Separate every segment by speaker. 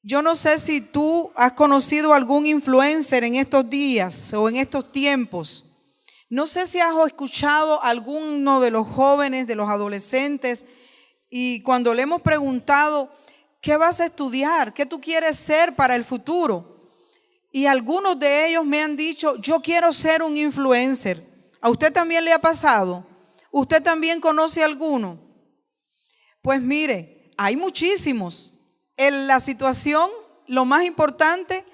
Speaker 1: Yo no sé si tú has conocido algún influencer en estos días o en estos tiempos. No sé si has escuchado a alguno de los jóvenes, de los adolescentes, y cuando le hemos preguntado, ¿qué vas a estudiar? ¿Qué tú quieres ser para el futuro? Y algunos de ellos me han dicho, yo quiero ser un influencer. ¿A usted también le ha pasado? ¿Usted también conoce alguno? Pues mire, hay muchísimos. En la situación, lo más importante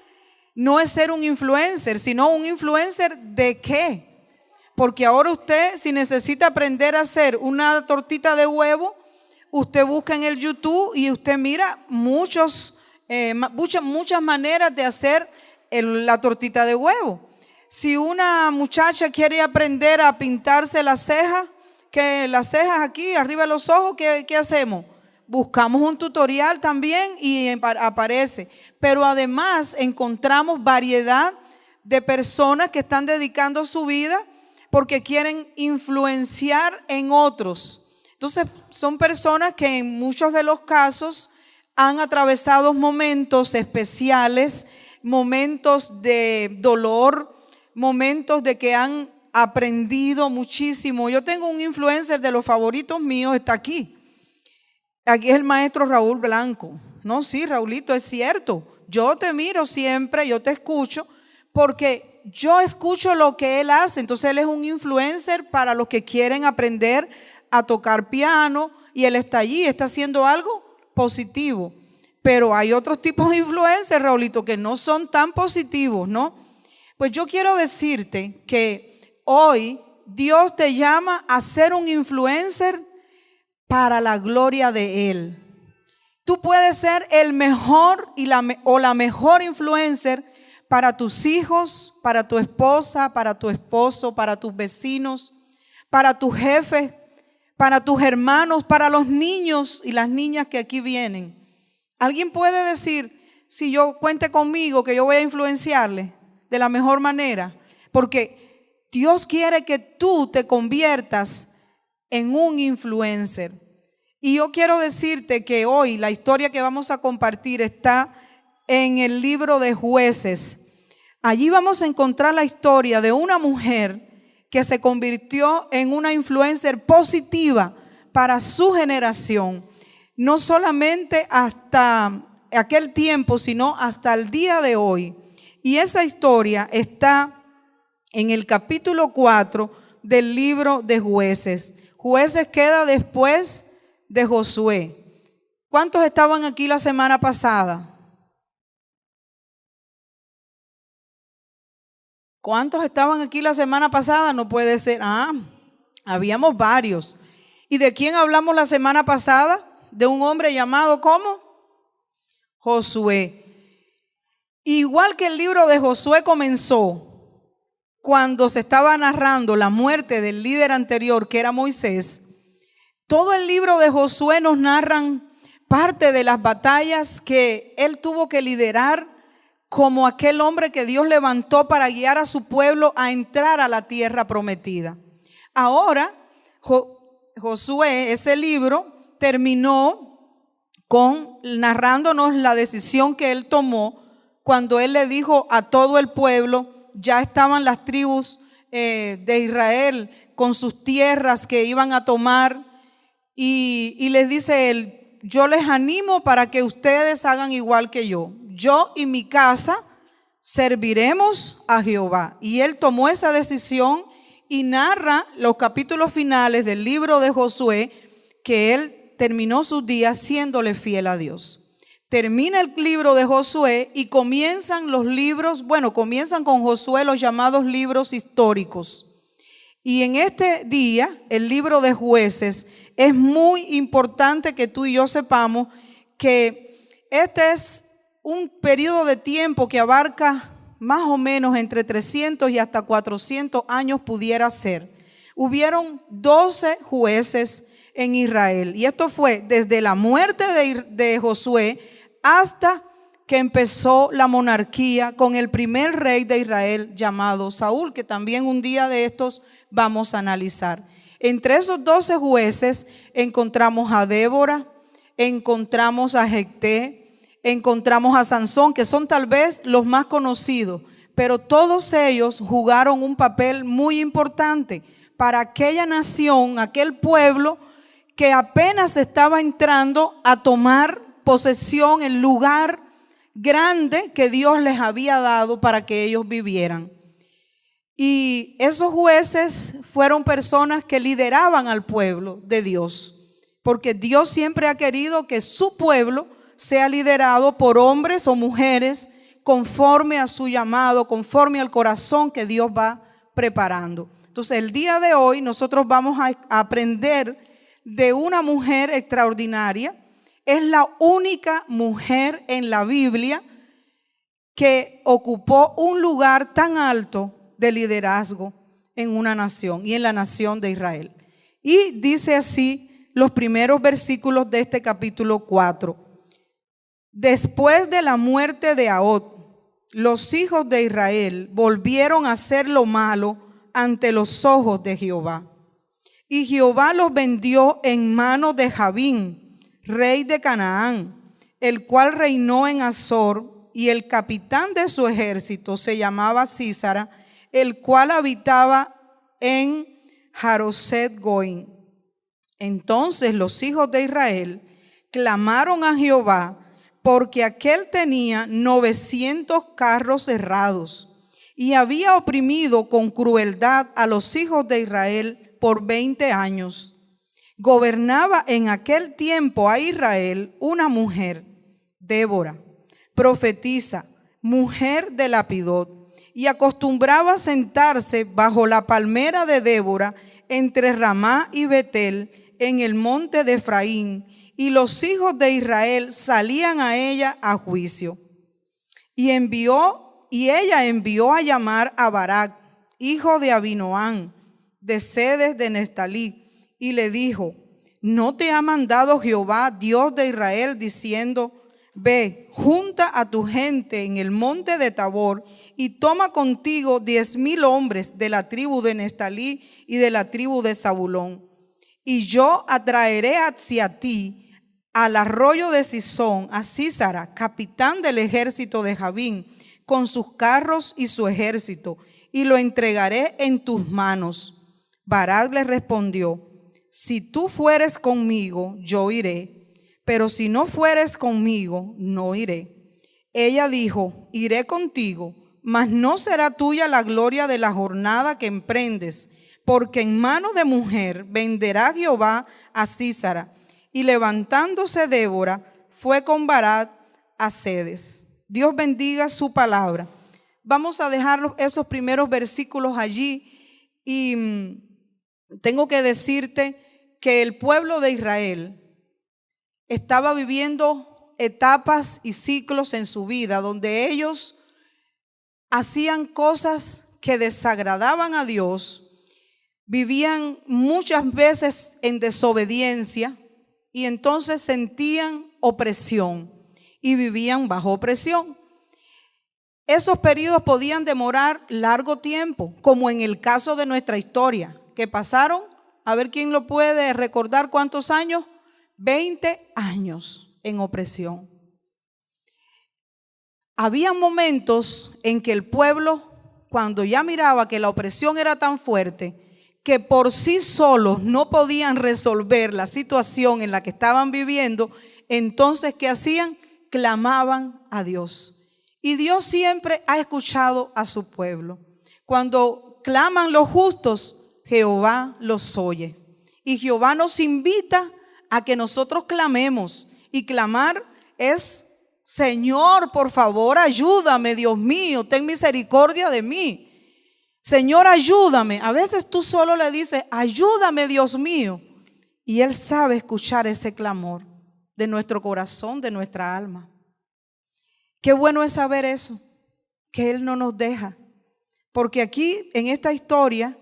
Speaker 1: no es ser un influencer, sino un influencer ¿de qué? Porque ahora usted, si necesita aprender a hacer una tortita de huevo, usted busca en el YouTube y usted mira muchas maneras de hacer la tortita de huevo. Si una muchacha quiere aprender a pintarse las cejas, que las cejas aquí, arriba de los ojos, ¿qué hacemos? Buscamos un tutorial también y aparece. Pero además encontramos variedad de personas que están dedicando su vida porque quieren influenciar en otros. Entonces son personas que en muchos de los casos han atravesado momentos especiales, momentos de dolor, momentos de que han aprendido muchísimo. Yo tengo un influencer de los favoritos míos, está aquí. Aquí es el maestro Raúl Blanco. No, sí, Raulito, es cierto. Yo te miro siempre, yo te escucho, porque yo escucho lo que él hace. Entonces él es un influencer para los que quieren aprender a tocar piano y él está allí, está haciendo algo positivo. Pero hay otros tipos de influencers, Raulito, que no son tan positivos, ¿no? Pues yo quiero decirte que hoy Dios te llama a ser un influencer para la gloria de Él. Tú puedes ser el mejor o la mejor influencer para tus hijos, para tu esposa, para tu esposo, para tus vecinos, para tus jefes, para tus hermanos, para los niños y las niñas que aquí vienen. ¿Alguien puede decir, si yo cuente conmigo, que yo voy a influenciarle de la mejor manera? Porque Dios quiere que tú te conviertas en un influencer. Y yo quiero decirte que hoy la historia que vamos a compartir está en el libro de Jueces. Allí vamos a encontrar la historia de una mujer que se convirtió en una influencer positiva para su generación. No solamente hasta aquel tiempo, sino hasta el día de hoy. Y esa historia está en el capítulo 4 del libro de Jueces. Jueces queda después de Josué. ¿Cuántos estaban aquí la semana pasada? ¿Cuántos estaban aquí la semana pasada? No puede ser. Habíamos varios. ¿Y de quién hablamos la semana pasada? De un hombre llamado ¿cómo? Josué. Igual que el libro de Josué comenzó cuando se estaba narrando la muerte del líder anterior, que era Moisés, todo el libro de Josué nos narran parte de las batallas que él tuvo que liderar como aquel hombre que Dios levantó para guiar a su pueblo a entrar a la tierra prometida. Ahora, Josué, ese libro, terminó con narrándonos la decisión que él tomó cuando él le dijo a todo el pueblo, ya estaban las tribus de Israel con sus tierras que iban a tomar, y les dice él, yo les animo para que ustedes hagan igual que yo. Yo y mi casa serviremos a Jehová. Y él tomó esa decisión y narra los capítulos finales del libro de Josué, que él terminó sus días siéndole fiel a Dios. Termina el libro de Josué y comienzan los libros, comienzan con Josué los llamados libros históricos. Y en este día, el libro de Jueces, es muy importante que tú y yo sepamos que este es un periodo de tiempo que abarca más o menos entre 300 y hasta 400 años pudiera ser. Hubieron 12 jueces en Israel y esto fue desde la muerte de Josué hasta que empezó la monarquía con el primer rey de Israel llamado Saúl, que también un día de estos vamos a analizar. Entre esos 12 jueces encontramos a Débora, encontramos a Jefté, encontramos a Sansón, que son tal vez los más conocidos, pero todos ellos jugaron un papel muy importante para aquella nación, aquel pueblo que apenas estaba entrando a tomar posesión, el lugar grande que Dios les había dado para que ellos vivieran. Y esos jueces fueron personas que lideraban al pueblo de Dios, porque Dios siempre ha querido que su pueblo sea liderado por hombres o mujeres conforme a su llamado, conforme al corazón que Dios va preparando. Entonces, el día de hoy nosotros vamos a aprender de una mujer extraordinaria. Es la única mujer en la Biblia que ocupó un lugar tan alto de liderazgo en una nación y en la nación de Israel. Y dice así los primeros versículos de este capítulo 4. Después de la muerte de Ahod, los hijos de Israel volvieron a hacer lo malo ante los ojos de Jehová. Y Jehová los vendió en manos de Jabín, rey de Canaán, el cual reinó en Azor, y el capitán de su ejército se llamaba Sísara, el cual habitaba en Jaroset Goim. Entonces los hijos de Israel clamaron a Jehová, porque aquél tenía 900 carros herrados y había oprimido con crueldad a los hijos de Israel por 20 años. Gobernaba en aquel tiempo a Israel una mujer, Débora, profetisa, mujer de Lapidot, y acostumbraba a sentarse bajo la palmera de Débora entre Ramá y Betel en el monte de Efraín, y los hijos de Israel salían a ella a juicio. Y ella envió a llamar a Barak, hijo de Abinoam, de Sedes de Neftalí, y le dijo: ¿no te ha mandado Jehová, Dios de Israel, diciendo: ve, junta a tu gente en el monte de Tabor y toma contigo 10,000 hombres de la tribu de Neftalí y de la tribu de Zabulón? Y yo atraeré hacia ti al arroyo de Sison a Sísara, capitán del ejército de Jabín, con sus carros y su ejército, y lo entregaré en tus manos. Barak le respondió: si tú fueres conmigo, yo iré, pero si no fueres conmigo, no iré. Ella dijo: iré contigo, mas no será tuya la gloria de la jornada que emprendes, porque en mano de mujer venderá Jehová a Sísara. Y levantándose Débora, fue con Barak a Sedes. Dios bendiga su palabra. Vamos a dejar esos primeros versículos allí. Y tengo que decirte que el pueblo de Israel estaba viviendo etapas y ciclos en su vida donde ellos hacían cosas que desagradaban a Dios, vivían muchas veces en desobediencia, y entonces sentían opresión y vivían bajo opresión. Esos periodos podían demorar largo tiempo, como en el caso de nuestra historia, que pasaron, a ver quién lo puede recordar, ¿cuántos años? 20 años en opresión. Había momentos en que el pueblo, cuando ya miraba que la opresión era tan fuerte, que por sí solos no podían resolver la situación en la que estaban viviendo, entonces ¿qué hacían? Clamaban a Dios. Y Dios siempre ha escuchado a su pueblo. Cuando claman los justos, Jehová los oye. Y Jehová nos invita a que nosotros clamemos. Y clamar es: Señor, por favor, ayúdame, Dios mío, ten misericordia de mí. Señor, ayúdame. A veces tú solo le dices: ayúdame, Dios mío. Y Él sabe escuchar ese clamor de nuestro corazón, de nuestra alma. Qué bueno es saber eso, que Él no nos deja. Porque aquí, en esta historia,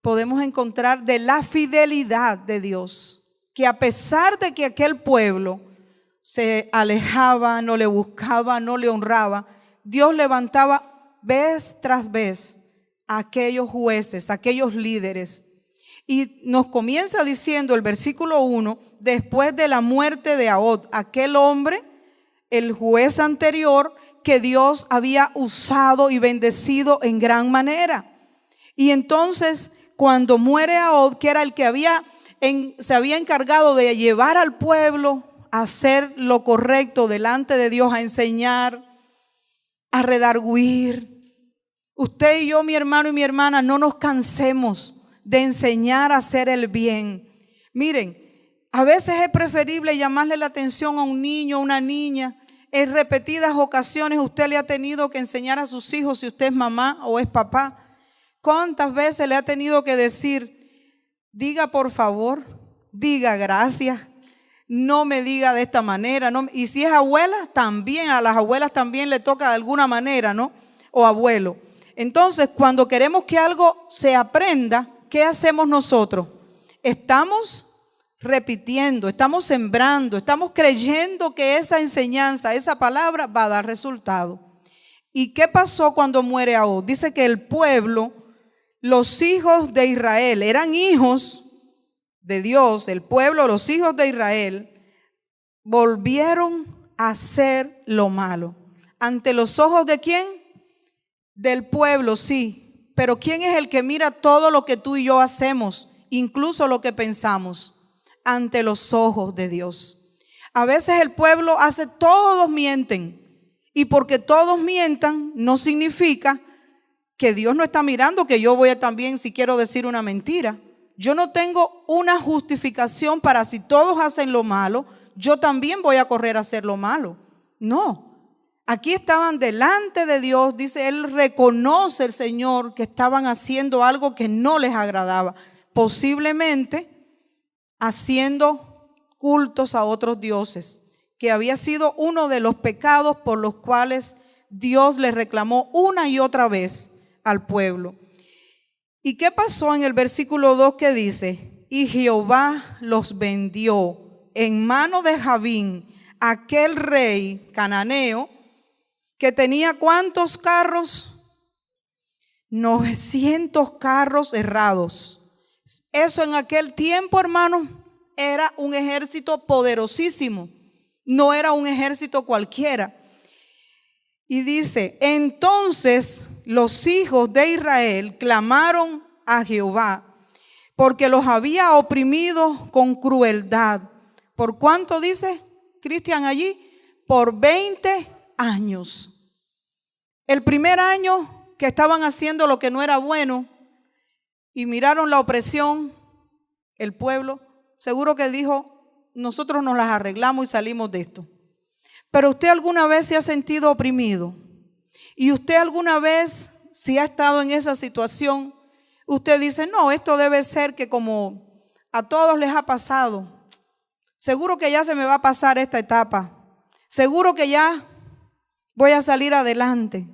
Speaker 1: podemos encontrar de la fidelidad de Dios, que a pesar de que aquel pueblo se alejaba, no le buscaba, no le honraba, Dios levantaba vez tras vez a aquellos jueces, a aquellos líderes. Y nos comienza diciendo el versículo 1: después de la muerte de Ahod, aquel hombre el juez anterior que Dios había usado y bendecido en gran manera. Y entonces, cuando muere Og, que era el que se había encargado de llevar al pueblo a hacer lo correcto delante de Dios, a enseñar, a redarguir. Usted y yo, mi hermano y mi hermana, no nos cansemos de enseñar a hacer el bien. Miren, a veces es preferible llamarle la atención a un niño o una niña. En repetidas ocasiones usted le ha tenido que enseñar a sus hijos, si usted es mamá o es papá. ¿Cuántas veces le ha tenido que decir, diga por favor, diga gracias, no me diga de esta manera? ¿No? Y si es abuela, también, a las abuelas también le toca de alguna manera, ¿no? O abuelo. Entonces, cuando queremos que algo se aprenda, ¿qué hacemos nosotros? Estamos repitiendo, estamos sembrando, estamos creyendo que esa enseñanza, esa palabra va a dar resultado. ¿Y qué pasó cuando muere Og? Dice que el pueblo, los hijos de Israel, eran hijos de Dios, el pueblo, los hijos de Israel, volvieron a hacer lo malo. ¿Ante los ojos de quién? Del pueblo, sí. Pero ¿quién es el que mira todo lo que tú y yo hacemos, incluso lo que pensamos? Ante los ojos de Dios. A veces el pueblo hace, todos mienten. Y porque todos mientan, no significa que Dios no está mirando, que yo voy a también, si quiero decir una mentira. Yo no tengo una justificación para, si todos hacen lo malo, yo también voy a correr a hacer lo malo. No. Aquí estaban delante de Dios, dice, Él reconoce, el Señor, que estaban haciendo algo que no les agradaba. Posiblemente haciendo cultos a otros dioses, que había sido uno de los pecados por los cuales Dios les reclamó una y otra vez al pueblo. ¿Y qué pasó en el versículo 2 que dice? Y Jehová los vendió en mano de Jabín, aquel rey cananeo, que tenía ¿cuántos carros? 900 carros herrados. Eso en aquel tiempo, hermano, era un ejército poderosísimo. No era un ejército cualquiera. Y dice, entonces los hijos de Israel clamaron a Jehová, porque los había oprimido con crueldad. ¿Por cuánto dice Cristian allí? Por 20 años. El primer año que estaban haciendo lo que no era bueno y miraron la opresión, el pueblo, seguro que dijo, nosotros nos las arreglamos y salimos de esto. Pero usted alguna vez se ha sentido oprimido, y usted alguna vez, si ha estado en esa situación, usted dice, no, esto debe ser que como a todos les ha pasado, seguro que ya se me va a pasar esta etapa, seguro que ya voy a salir adelante.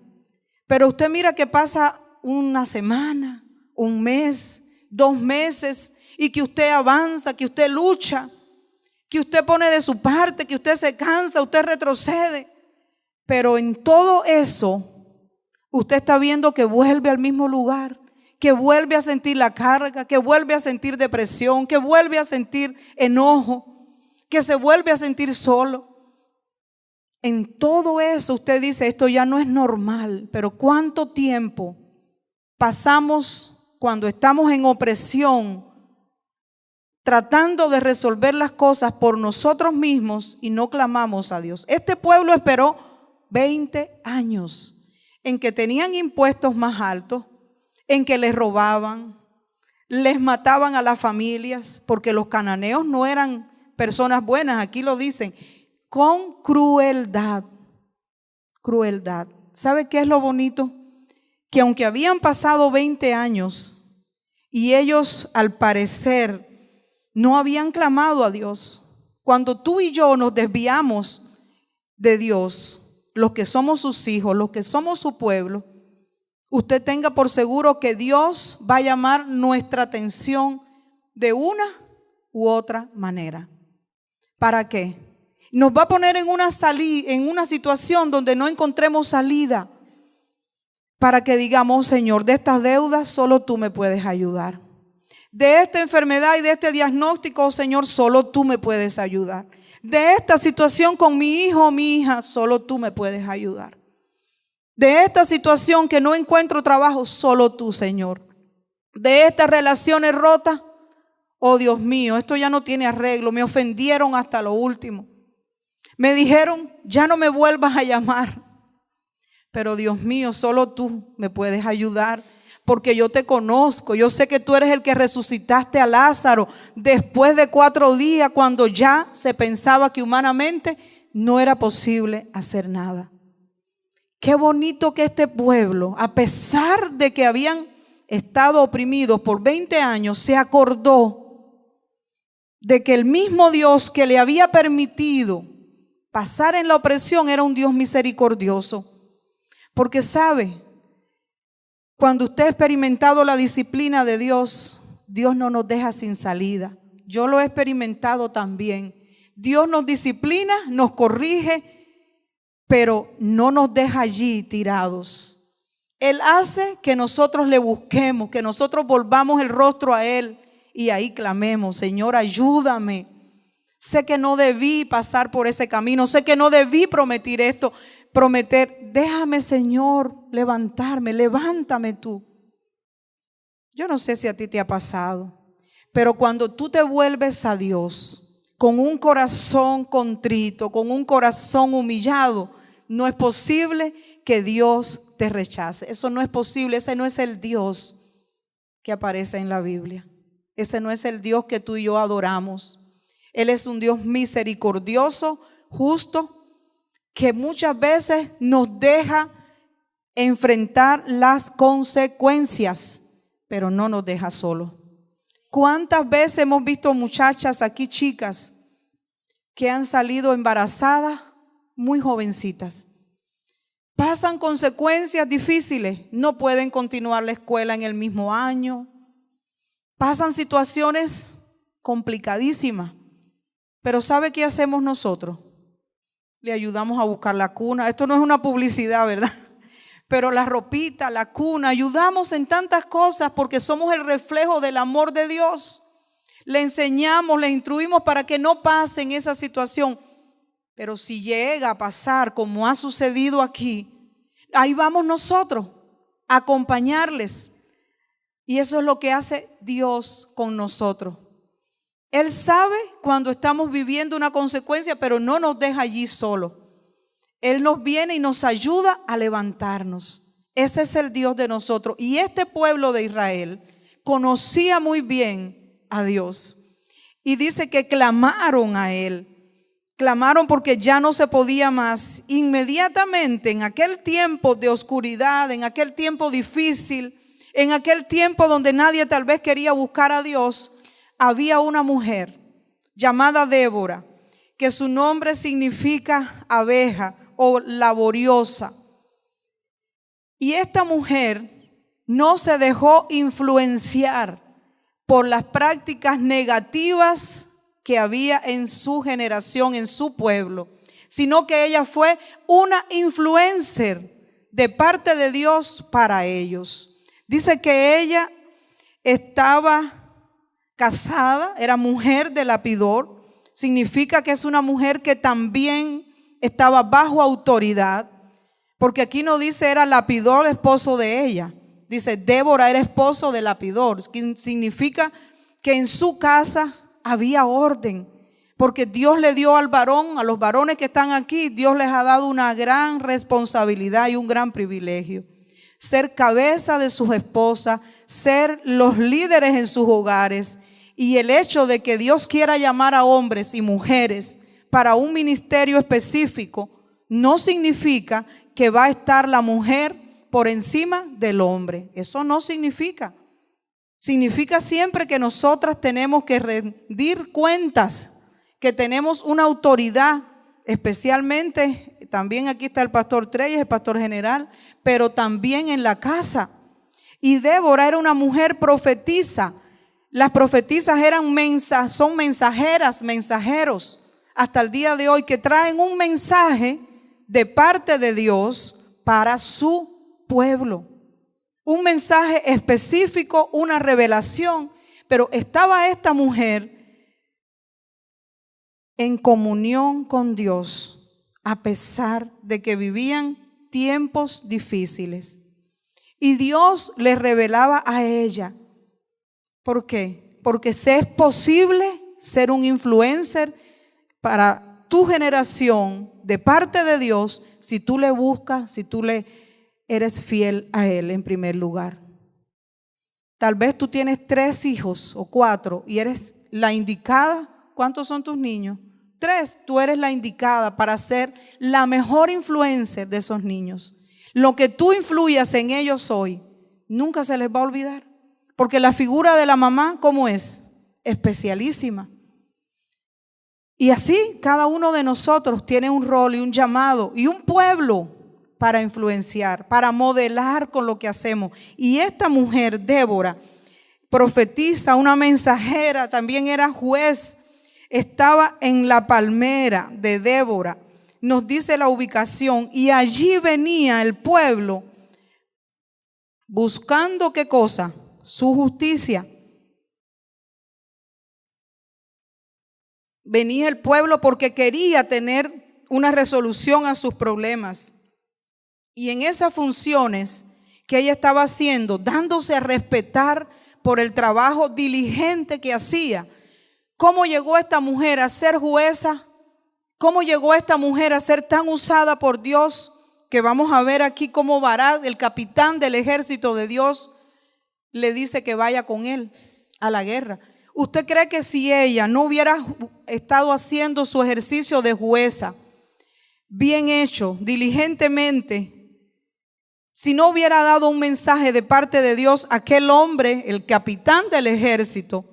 Speaker 1: Pero usted mira que pasa una semana, un mes, 2 meses, y que usted avanza, que usted lucha, que usted pone de su parte, que usted se cansa, usted retrocede. Pero en todo eso, usted está viendo que vuelve al mismo lugar, que vuelve a sentir la carga, que vuelve a sentir depresión, que vuelve a sentir enojo, que se vuelve a sentir solo. En todo eso usted dice, esto ya no es normal. Pero ¿cuánto tiempo pasamos cuando estamos en opresión, tratando de resolver las cosas por nosotros mismos y no clamamos a Dios? Este pueblo esperó 20 años en que tenían impuestos más altos, en que les robaban, les mataban a las familias, porque los cananeos no eran personas buenas, aquí lo dicen, con crueldad. Crueldad. ¿Sabe qué es lo bonito? Que aunque habían pasado 20 años y ellos al parecer no habían clamado a Dios, cuando tú y yo nos desviamos de Dios, los que somos sus hijos, los que somos su pueblo, usted tenga por seguro que Dios va a llamar nuestra atención de una u otra manera. ¿Para qué? Nos va a poner en una situación donde no encontremos salida, para que digamos, Señor, de estas deudas solo tú me puedes ayudar. De esta enfermedad y de este diagnóstico, Señor, solo tú me puedes ayudar. De esta situación con mi hijo o mi hija, solo tú me puedes ayudar. De esta situación que no encuentro trabajo, solo tú, Señor. De estas relaciones rotas, oh Dios mío, esto ya no tiene arreglo. Me ofendieron hasta lo último. Me dijeron, ya no me vuelvas a llamar. Pero Dios mío, solo tú me puedes ayudar, porque yo te conozco. Yo sé que tú eres el que resucitaste a Lázaro después de 4 días, cuando ya se pensaba que humanamente no era posible hacer nada. Qué bonito que este pueblo, a pesar de que habían estado oprimidos por 20 años, se acordó de que el mismo Dios que le había permitido pasar en la opresión era un Dios misericordioso. Porque sabe, cuando usted ha experimentado la disciplina de Dios, Dios no nos deja sin salida. Yo lo he experimentado también. Dios nos disciplina, nos corrige, pero no nos deja allí tirados. Él hace que nosotros le busquemos, que nosotros volvamos el rostro a Él y ahí clamemos, Señor, ayúdame. Sé que no debí pasar por ese camino, sé que no debí prometer, déjame, Señor, levantarme, levántame tú. Yo no sé si a ti te ha pasado, pero cuando tú te vuelves a Dios con un corazón contrito, con un corazón humillado, no es posible que Dios te rechace. Eso no es posible. Ese no es el Dios que aparece en la Biblia. Ese no es el Dios que tú y yo adoramos. Él es un Dios misericordioso, justo, que muchas veces nos deja enfrentar las consecuencias, pero no nos deja solos. ¿Cuántas veces hemos visto muchachas aquí, chicas, que han salido embarazadas muy jovencitas? Pasan consecuencias difíciles, no pueden continuar la escuela en el mismo año, pasan situaciones complicadísimas, pero ¿sabe qué hacemos nosotros? Le ayudamos a buscar la cuna. Esto no es una publicidad, ¿verdad? Pero la ropita, la cuna, ayudamos en tantas cosas porque somos el reflejo del amor de Dios. Le enseñamos, le instruimos para que no pase en esa situación. Pero si llega a pasar como ha sucedido aquí, ahí vamos nosotros a acompañarles. Y eso es lo que hace Dios con nosotros. Él sabe cuando estamos viviendo una consecuencia, pero no nos deja allí solo. Él nos viene y nos ayuda a levantarnos. Ese es el Dios de nosotros. Y este pueblo de Israel conocía muy bien a Dios. Y dice que clamaron a Él. Clamaron porque ya no se podía más. Inmediatamente, en aquel tiempo de oscuridad, en aquel tiempo difícil, en aquel tiempo donde nadie tal vez quería buscar a Dios, había una mujer llamada Débora, que su nombre significa abeja o laboriosa. Y esta mujer no se dejó influenciar por las prácticas negativas que había en su generación, en su pueblo, sino que ella fue una influencer de parte de Dios para ellos. Dice que ella estaba casada, era mujer de lapidor, significa que es una mujer que también estaba bajo autoridad, porque aquí no dice era lapidor, esposo de ella, dice Débora era esposo de lapidor, significa que en su casa había orden, porque Dios le dio al varón, a los varones que están aquí, Dios les ha dado una gran responsabilidad y un gran privilegio. Ser cabeza de sus esposas, ser los líderes en sus hogares. Y el hecho de que Dios quiera llamar a hombres y mujeres para un ministerio específico no significa que va a estar la mujer por encima del hombre. Eso no significa. Significa siempre que nosotras tenemos que rendir cuentas, que tenemos una autoridad, especialmente, también aquí está el pastor Treyes, el pastor general, pero también en la casa. Y Débora era una mujer profetisa. Las profetisas son mensajeras, mensajeros, hasta el día de hoy, que traen un mensaje de parte de Dios para su pueblo. Un mensaje específico, una revelación. Pero estaba esta mujer en comunión con Dios, a pesar de que vivían tiempos difíciles. Y Dios le revelaba a ella. ¿Por qué? Porque se es posible ser un influencer para tu generación de parte de Dios si tú le buscas, si tú le eres fiel a Él en primer lugar. Tal vez tú tienes 3 hijos o 4 y eres la indicada. ¿Cuántos son tus niños? 3. Tú eres la indicada para ser la mejor influencer de esos niños. Lo que tú influyas en ellos hoy, nunca se les va a olvidar. Porque la figura de la mamá, ¿cómo es? Especialísima. Y así cada uno de nosotros tiene un rol y un llamado y un pueblo para influenciar, para modelar con lo que hacemos. Y esta mujer, Débora, profetiza, una mensajera, también era juez, estaba en la palmera de Débora. Nos dice la ubicación, y allí venía el pueblo buscando ¿qué cosa? Su justicia. Venía el pueblo porque quería tener una resolución a sus problemas. Y en esas funciones que ella estaba haciendo, dándose a respetar por el trabajo diligente que hacía, ¿cómo llegó esta mujer a ser jueza? ¿Cómo llegó esta mujer a ser tan usada por Dios? Que vamos a ver aquí cómo Barak, el capitán del ejército de Dios, le dice que vaya con él a la guerra. ¿Usted cree que si ella no hubiera estado haciendo su ejercicio de jueza bien hecho, diligentemente, si no hubiera dado un mensaje de parte de Dios, aquel hombre, el capitán del ejército,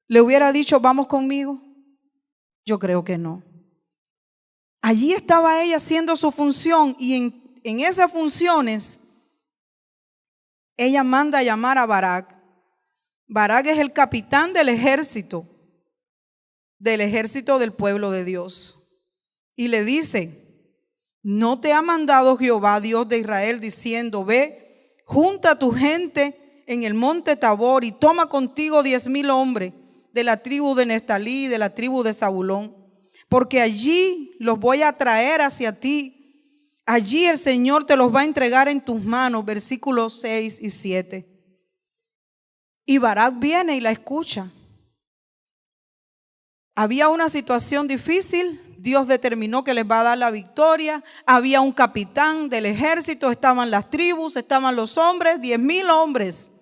Speaker 1: le hubiera dicho, vamos conmigo? Yo creo que no. Allí estaba ella haciendo su función y en esas funciones ella manda a llamar a Barak. Barak es el capitán del ejército del pueblo de Dios. Y le dice, ¿no te ha mandado Jehová, Dios de Israel, diciendo, ve, junta a tu gente en el monte Tabor y toma contigo 10,000 hombres de la tribu de Neftalí y de la tribu de Zabulón? Porque allí los voy a traer hacia ti. Allí el Señor te los va a entregar en tus manos. Versículos 6 y 7. Y Barak viene y la escucha. Había una situación difícil. Dios determinó que les va a dar la victoria. Había un capitán del ejército. Estaban las tribus, estaban los hombres, 10,000 hombres.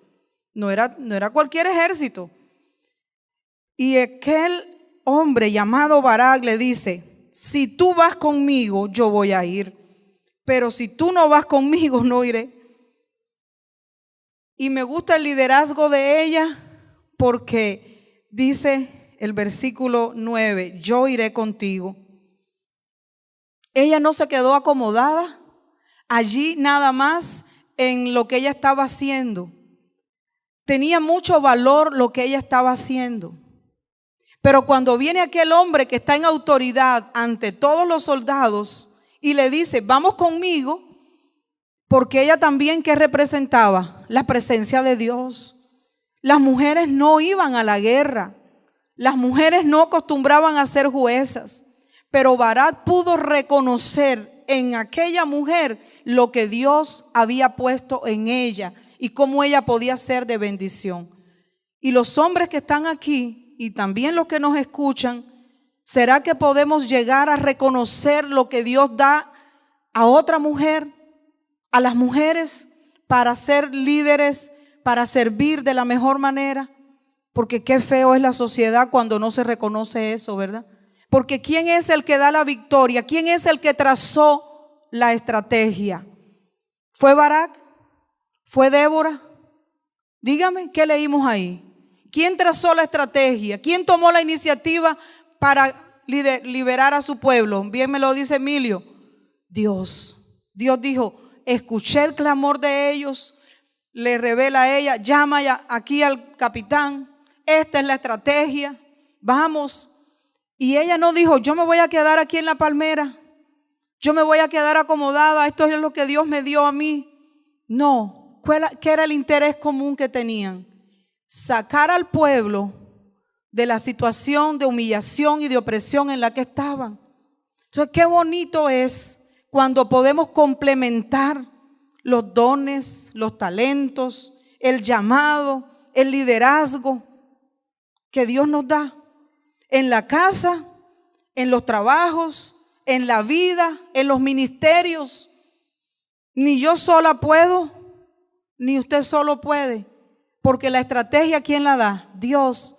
Speaker 1: No era cualquier ejército. Y aquel hombre llamado Barak le dice, si tú vas conmigo, yo voy a ir, pero si tú no vas conmigo, no iré. Y me gusta el liderazgo de ella porque dice el versículo 9, yo iré contigo. Ella no se quedó acomodada allí nada más en lo que ella estaba haciendo. Tenía mucho valor lo que ella estaba haciendo. Pero cuando viene aquel hombre que está en autoridad ante todos los soldados y le dice, vamos conmigo, porque ella también, ¿qué representaba? La presencia de Dios. Las mujeres no iban a la guerra. Las mujeres no acostumbraban a ser juezas. Pero Barak pudo reconocer en aquella mujer lo que Dios había puesto en ella y cómo ella podía ser de bendición. Y los hombres que están aquí y también los que nos escuchan, ¿será que podemos llegar a reconocer lo que Dios da a otra mujer, a las mujeres, para ser líderes, para servir de la mejor manera? Porque qué feo es la sociedad cuando no se reconoce eso, ¿verdad? Porque ¿quién es el que da la victoria? ¿Quién es el que trazó la estrategia? ¿Fue Barak? ¿Fue Débora? Dígame, ¿qué leímos ahí? ¿Quién trazó la estrategia? ¿Quién tomó la iniciativa para liberar a su pueblo? Bien me lo dice Emilio. Dios. Dios dijo, escuché el clamor de ellos, le revela a ella, llama aquí al capitán, esta es la estrategia, vamos. Y ella no dijo, yo me voy a quedar aquí en la palmera, yo me voy a quedar acomodada, esto es lo que Dios me dio a mí. No, ¿qué era el interés común que tenían? Sacar al pueblo de la situación de humillación y de opresión en la que estaban. Entonces, qué bonito es cuando podemos complementar los dones, los talentos, el llamado, el liderazgo que Dios nos da en la casa, en los trabajos, en la vida, en los ministerios. Ni yo sola puedo, ni usted solo puede, porque la estrategia, ¿quién la da? Dios.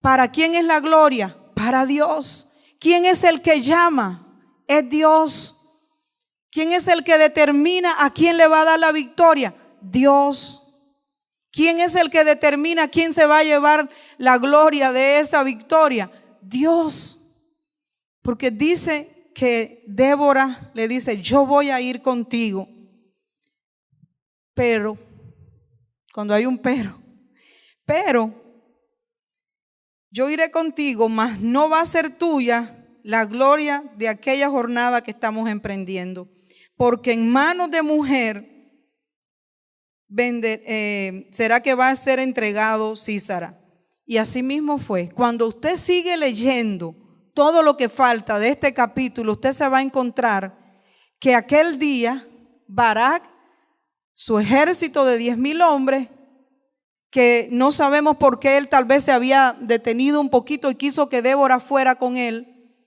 Speaker 1: ¿Para quién es la gloria? Para Dios. ¿Quién es el que llama? Es Dios. ¿Quién es el que determina a quién le va a dar la victoria? Dios. ¿Quién es el que determina a quién se va a llevar la gloria de esa victoria? Dios. Porque dice que Débora le dice, yo voy a ir contigo. Pero, cuando hay un pero yo iré contigo, mas no va a ser tuya la gloria de aquella jornada que estamos emprendiendo. Porque en manos de mujer será que va a ser entregado Sísara. Y así mismo fue. Cuando usted sigue leyendo todo lo que falta de este capítulo, usted se va a encontrar que aquel día Barak, su ejército de 10,000 hombres, que no sabemos por qué él tal vez se había detenido un poquito y quiso que Débora fuera con él,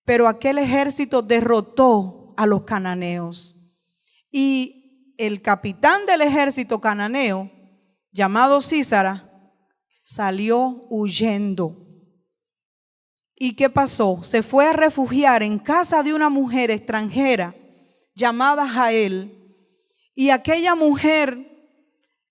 Speaker 1: pero aquel ejército derrotó a los cananeos. Y el capitán del ejército cananeo, llamado Sísara, salió huyendo. ¿Y qué pasó? Se fue a refugiar en casa de una mujer extranjera llamada Jael. Y aquella mujer,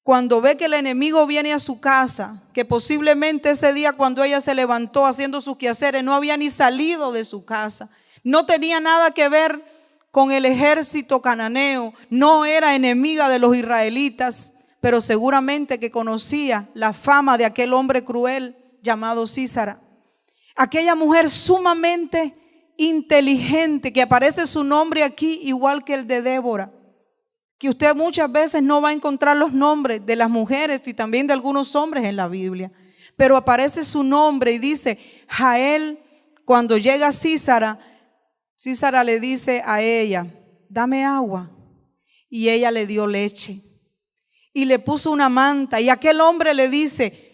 Speaker 1: cuando ve que el enemigo viene a su casa, que posiblemente ese día cuando ella se levantó haciendo sus quehaceres no había ni salido de su casa, no tenía nada que ver con el ejército cananeo, no era enemiga de los israelitas, pero seguramente que conocía la fama de aquel hombre cruel llamado Sísara. Aquella mujer sumamente inteligente, que aparece su nombre aquí igual que el de Débora, que usted muchas veces no va a encontrar los nombres de las mujeres y también de algunos hombres en la Biblia, pero aparece su nombre y dice Jael. Cuando llega Sísara, Sísara le dice a ella, dame agua, y ella le dio leche y le puso una manta, y aquel hombre le dice,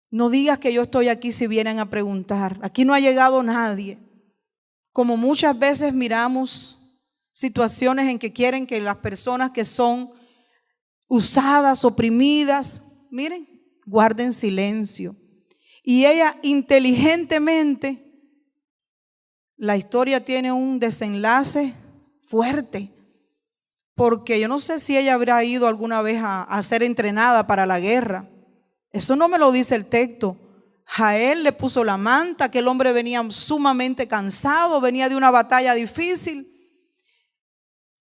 Speaker 1: no digas que yo estoy aquí si vienen a preguntar, aquí no ha llegado nadie. Como muchas veces miramos situaciones en que quieren que las personas que son usadas, oprimidas, miren, guarden silencio. Y ella inteligentemente, la historia tiene un desenlace fuerte, porque yo no sé si ella habrá ido alguna vez a ser entrenada para la guerra. Eso no me lo dice el texto. Jael le puso la manta, aquel hombre venía sumamente cansado, venía de una batalla difícil.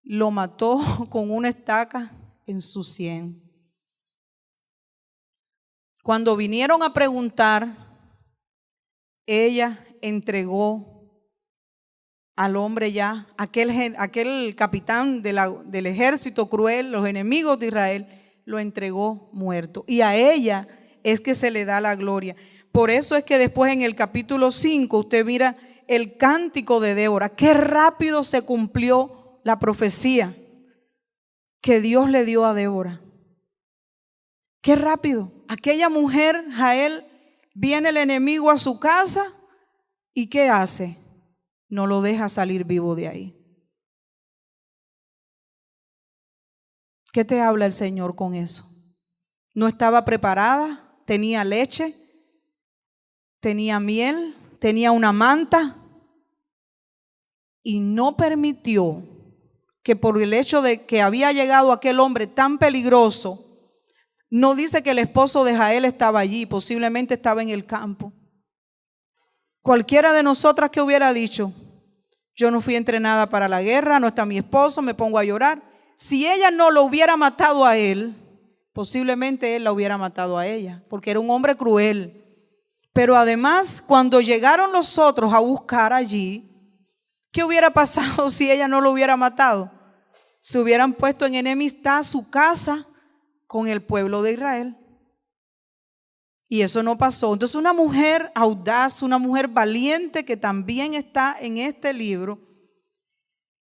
Speaker 1: Lo mató con una estaca en su sien. Cuando vinieron a preguntar, ella entregó al hombre ya, aquel capitán del ejército cruel, los enemigos de Israel, lo entregó muerto. Y a ella es que se le da la gloria. Por eso es que después en el capítulo 5 usted mira el cántico de Débora. Qué rápido se cumplió la profecía que Dios le dio a Débora. Qué rápido. Aquella mujer, Jael, viene el enemigo a su casa y ¿qué hace? No lo deja salir vivo de ahí. ¿Qué te habla el Señor con eso? No estaba preparada, tenía leche, tenía miel, tenía una manta y no permitió que por el hecho de que había llegado aquel hombre tan peligroso, no dice que el esposo de Jael estaba allí, posiblemente estaba en el campo. Cualquiera de nosotras que hubiera dicho, yo no fui entrenada para la guerra, no está mi esposo, me pongo a llorar. Si ella no lo hubiera matado a él, posiblemente él la hubiera matado a ella, porque era un hombre cruel. Pero además, cuando llegaron los otros a buscar allí, ¿qué hubiera pasado si ella no lo hubiera matado? Se hubieran puesto en enemistad su casa con el pueblo de Israel. Y eso no pasó. Entonces una mujer audaz, una mujer valiente que también está en este libro,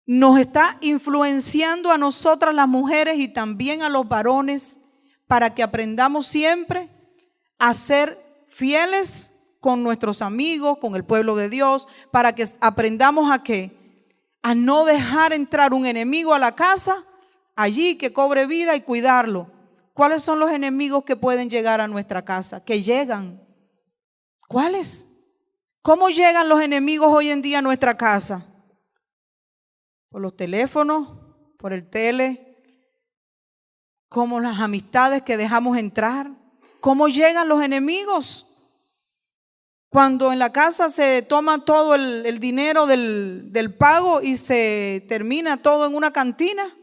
Speaker 1: nos está influenciando a nosotras las mujeres y también a los varones para que aprendamos siempre a ser fieles con nuestros amigos, con el pueblo de Dios, para que aprendamos a ¿qué? A no dejar entrar un enemigo a la casa, allí que cobre vida y cuidarlo. ¿Cuáles son los enemigos que pueden llegar a nuestra casa? Que llegan. ¿Cuáles? ¿Cómo llegan los enemigos hoy en día a nuestra casa? Por los teléfonos, por el tele, como las amistades que dejamos entrar. ¿Cómo llegan los enemigos? Cuando en la casa se toma todo el dinero del pago y se termina todo en una cantina.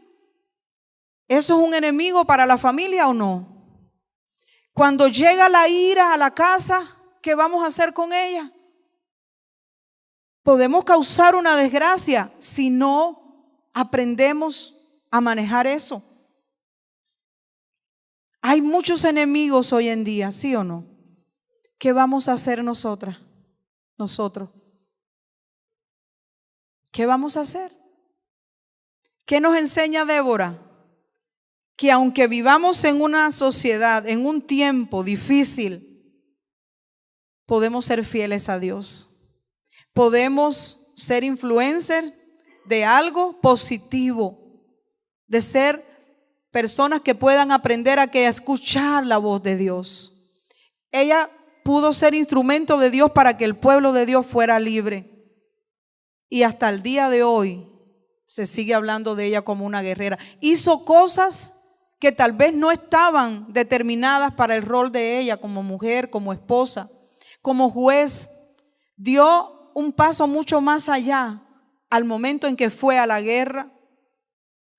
Speaker 1: ¿Eso es un enemigo para la familia o no? Cuando llega la ira a la casa, ¿qué vamos a hacer con ella? Podemos causar una desgracia si no aprendemos a manejar eso. Hay muchos enemigos hoy en día, ¿sí o no? ¿Qué vamos a hacer nosotros? ¿Qué vamos a hacer? ¿Qué nos enseña Débora? Que aunque vivamos en una sociedad, en un tiempo difícil, podemos ser fieles a Dios. Podemos ser influencers de algo positivo, de ser personas que puedan aprender a escuchar la voz de Dios. Ella pudo ser instrumento de Dios para que el pueblo de Dios fuera libre. Y hasta el día de hoy se sigue hablando de ella como una guerrera. Hizo cosas que tal vez no estaban determinadas para el rol de ella como mujer, como esposa, como juez. Dio un paso mucho más allá al momento en que fue a la guerra,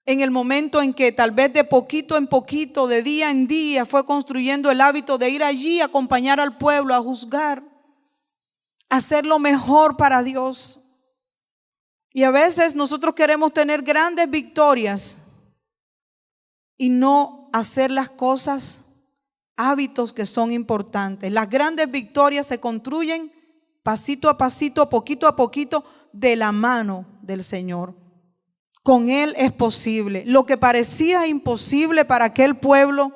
Speaker 1: en el momento en que tal vez de poquito en poquito, de día en día, fue construyendo el hábito de ir allí a acompañar al pueblo, a juzgar, a hacer lo mejor para Dios. Y a veces nosotros queremos tener grandes victorias y no hacer las cosas, hábitos que son importantes. Las grandes victorias se construyen pasito a pasito, poquito a poquito, de la mano del Señor. Con Él es posible. Lo que parecía imposible para aquel pueblo,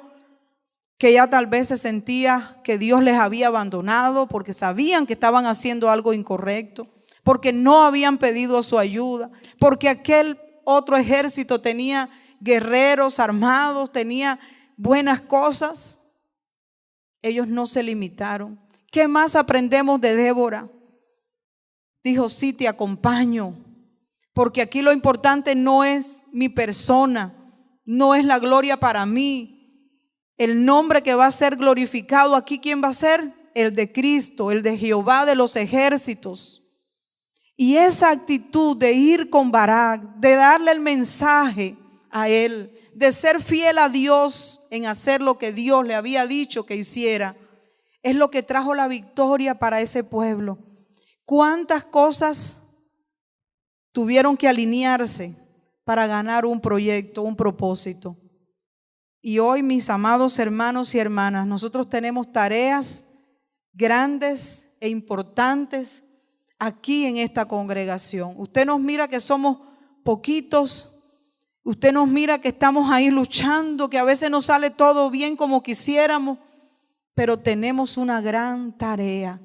Speaker 1: que ya tal vez se sentía que Dios les había abandonado porque sabían que estaban haciendo algo incorrecto, porque no habían pedido su ayuda, porque aquel otro ejército tenía guerreros armados, tenía buenas cosas. Ellos no se limitaron. ¿Qué más aprendemos de Débora? Dijo: sí, te acompaño, porque aquí lo importante no es mi persona, no es la gloria para mí. El nombre que va a ser glorificado aquí, ¿quién va a ser? El de Cristo, el de Jehová de los ejércitos. Y esa actitud de ir con Barak, de darle el mensaje a él, de ser fiel a Dios en hacer lo que Dios le había dicho que hiciera, es lo que trajo la victoria para ese pueblo. ¿Cuántas cosas tuvieron que alinearse para ganar un proyecto, un propósito? Y hoy, mis amados hermanos y hermanas, nosotros tenemos tareas grandes e importantes aquí en esta congregación. Usted nos mira que somos poquitos. Usted nos mira que estamos ahí luchando, que a veces no sale todo bien como quisiéramos, pero tenemos una gran tarea,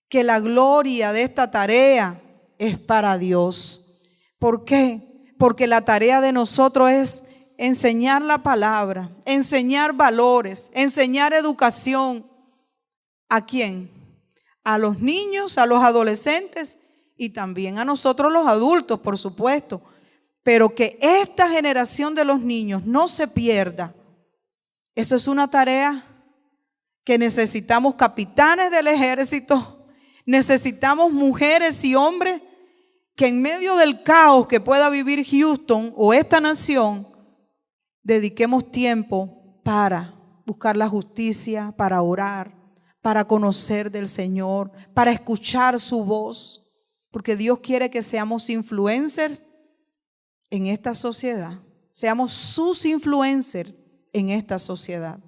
Speaker 1: que la gloria de esta tarea es para Dios. ¿Por qué? Porque la tarea de nosotros es enseñar la palabra, enseñar valores, enseñar educación. ¿A quién? A los niños, a los adolescentes y también a nosotros los adultos, por supuesto. Pero que esta generación de los niños no se pierda. Eso es una tarea que necesitamos capitanes del ejército, necesitamos mujeres y hombres que en medio del caos que pueda vivir Houston o esta nación, dediquemos tiempo para buscar la justicia, para orar, para conocer del Señor, para escuchar su voz, porque Dios quiere que seamos influencers en esta sociedad, seamos sus influencers en esta sociedad.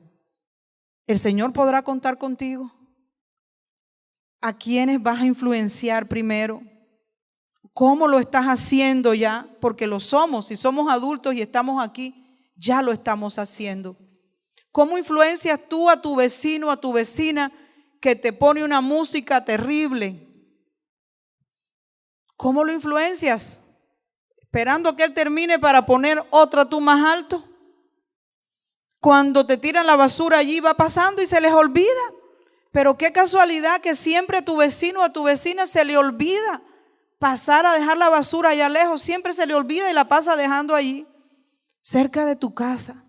Speaker 1: ¿El Señor podrá contar contigo? ¿A quiénes vas a influenciar primero? ¿Cómo lo estás haciendo ya? Porque lo somos, si somos adultos y estamos aquí, ya lo estamos haciendo. ¿Cómo influencias tú a tu vecino, a tu vecina que te pone una música terrible? ¿Cómo lo influencias? ¿Esperando que él termine para poner otra tú más alto? Cuando te tiran la basura allí va pasando y se les olvida. Pero qué casualidad que siempre a tu vecino o a tu vecina se le olvida pasar a dejar la basura allá lejos. Siempre se le olvida y la pasa dejando allí, cerca de tu casa.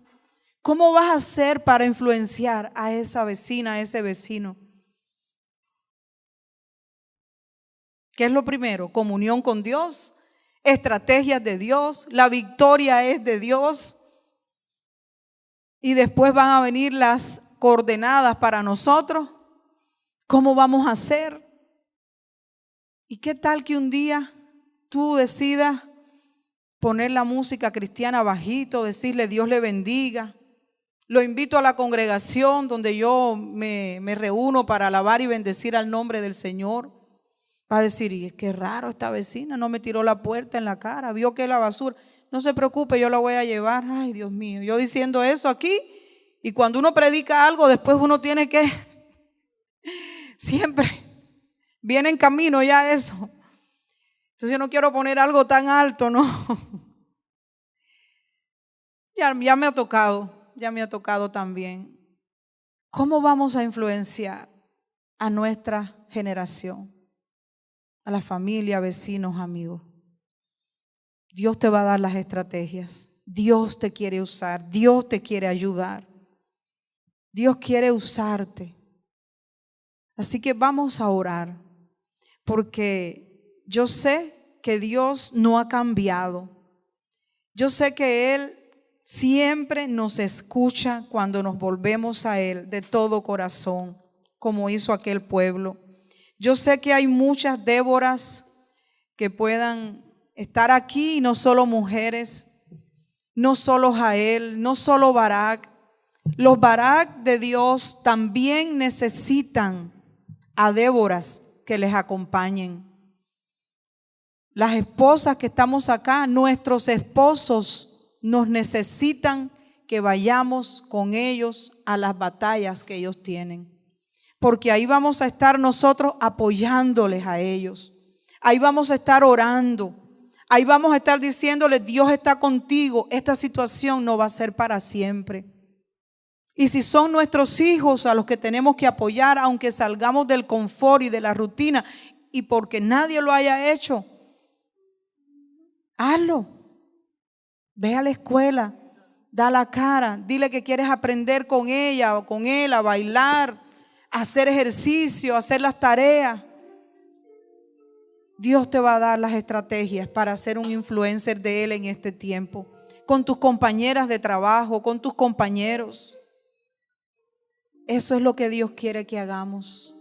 Speaker 1: ¿Cómo vas a hacer para influenciar a esa vecina, a ese vecino? ¿Qué es lo primero? Comunión con Dios, estrategias de Dios, la victoria es de Dios. Y después van a venir las coordenadas para nosotros. ¿Cómo vamos a hacer? ¿Y qué tal que un día tú decidas poner la música cristiana bajito, decirle Dios le bendiga? Lo invito a la congregación donde yo me reúno para alabar y bendecir al nombre del Señor. Va a decir, y es que raro, esta vecina no me tiró la puerta en la cara, vio que la basura. No se preocupe, yo la voy a llevar. Ay, Dios mío, yo diciendo eso aquí, y cuando uno predica algo, después uno tiene que, siempre viene en camino ya eso. Entonces yo no quiero poner algo tan alto, ¿no? Ya me ha tocado también. ¿Cómo vamos a influenciar a nuestra generación? A la familia, vecinos, amigos. Dios te va a dar las estrategias. Dios te quiere usar. Dios te quiere ayudar. Dios quiere usarte. Así que vamos a orar, porque yo sé que Dios no ha cambiado. Yo sé que Él siempre nos escucha cuando nos volvemos a Él de todo corazón, como hizo aquel pueblo. Yo sé que hay muchas Déboras que puedan estar aquí, y no solo mujeres, no solo Jael, no solo Barak. Los Barak de Dios también necesitan a Déboras que les acompañen. Las esposas que estamos acá, nuestros esposos nos necesitan que vayamos con ellos a las batallas que ellos tienen. Porque ahí vamos a estar nosotros apoyándoles a ellos. Ahí vamos a estar orando. Ahí vamos a estar diciéndoles, Dios está contigo. Esta situación no va a ser para siempre. Y si son nuestros hijos a los que tenemos que apoyar, aunque salgamos del confort y de la rutina, y porque nadie lo haya hecho, hazlo. Ve a la escuela, da la cara, dile que quieres aprender con ella o con él a bailar, a hacer ejercicio, a hacer las tareas. Dios te va a dar las estrategias para ser un influencer de Él en este tiempo, con tus compañeras de trabajo, con tus compañeros. Eso es lo que Dios quiere que hagamos.